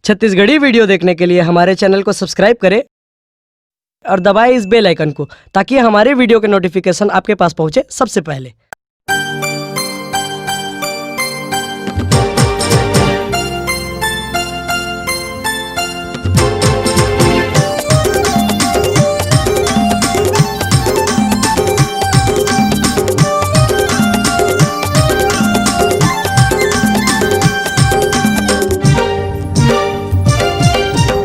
Chhattisgarhi video देखने के लिए हमारे चैनल को सब्सक्राइब करें और दबाएं इस बेल आइकन को ताकि हमारे वीडियो के नोटिफिकेशन आपके पास पहुंचे सबसे पहले।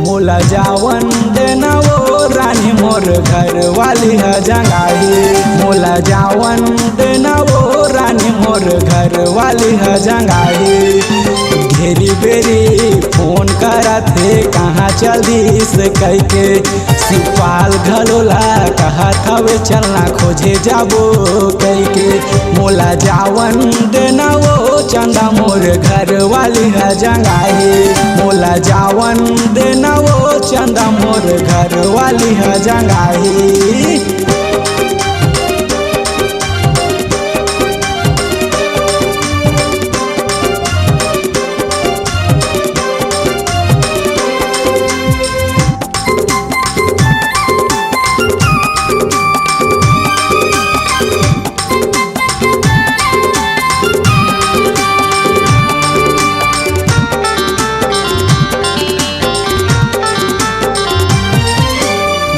मोला जावन देना वो रानी मोर घर वाली है जंगाही। मोला जावन देना वो रानी मोर घर वाली है जंगाही। घेरी बेरी फोन करते कहाँ चल दिस कह के सिपाल घलोला कहा थवे चलना खोजे जाबो कह के। मोला जावन देना वो चंदा मोर घर वाली है जंगाही। मोला जावन देना वो चंदा मोर घर वाली है जंगाही।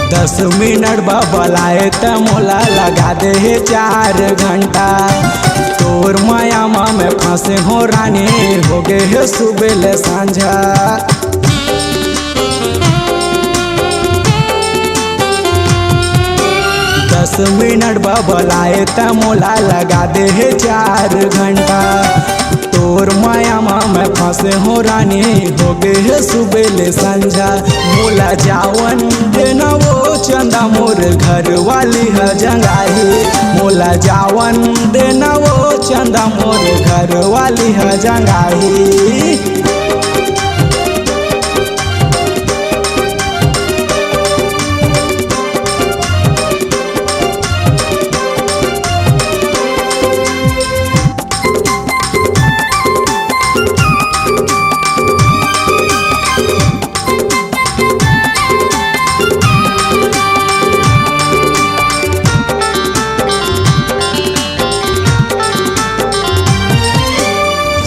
दस मिनट बबलाए त मोला लगा दे 4 घंटा। तोर मायामा में फंसे हो रानी हो गए है सुबह ले सांझा। 10 मिनट बबलाए त मोला लगा दे 4 घंटा। तोर मायामा में फंसे हो रानी हो गए है सुबह ले संझा। मोला जावन देना वो चंदा मोर घर वाली है जंगाही। मोला जावन देना वो चंदा मोर घर वाली है जंगाही।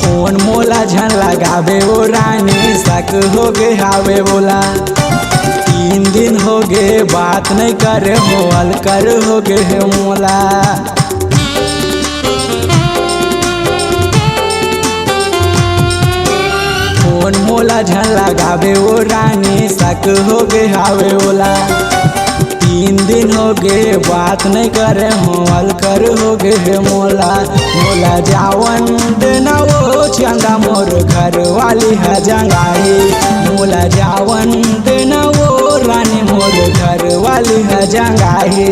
फोन मोला झन लगावे वो रानी शक हो गए हावे बोला। 3 दिन हो गए बात नहीं करे हो अलकर हो गए है मोला। फोन मोला झन लगावे वो रानी शक हो गए हावे बोला। 3 दिन हो गए बात नहीं करे हो अलकर हो गए है मोला। मोला जावन देना वो चंदा मोर घर वाली है जंगाही। मोला जावन देना वो रानी मोर घर वाली है जंगाही।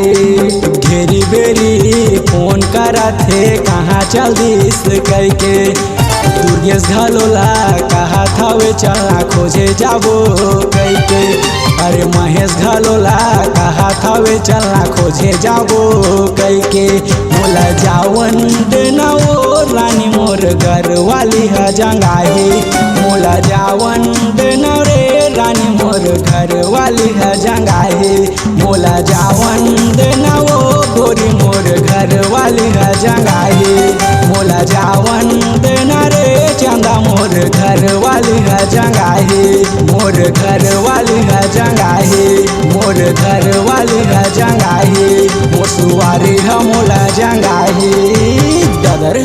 घेरी बेरी फोन करते कहाँ चल दिस कह के दुर्गेश घलोला कहा थवे चलना खोजे जाबो कह के। अरे महेश घलोला कहा थवे चलना खोजे जाबो कह के। मोला जावन देना वो रानी मोर घर वाली है जंगाही। मोला जावन देना रे रानी मोर घर वाली है जंगाही। मोला जावन देना वो गोरी मोर घर वाली है जंगाही। मोला जावन देना रे चंदा मोर घर वाली है जंगाही। मोर घर वाली है जंगाही। मोर घर वाली है जंगाही। मोसुवारी है मोला जंगाही ददर।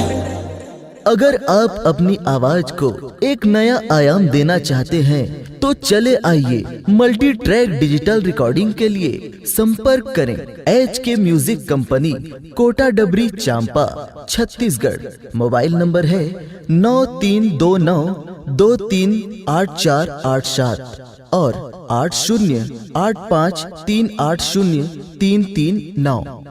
अगर आप अपनी आवाज को एक नया आयाम देना चाहते हैं तो चले आइए मल्टी ट्रैक डिजिटल रिकॉर्डिंग के लिए संपर्क करें HK म्यूजिक कंपनी, कोटा डबरी, चांपा, छत्तीसगढ़। मोबाइल नंबर है 9329 238487 और 8085380339।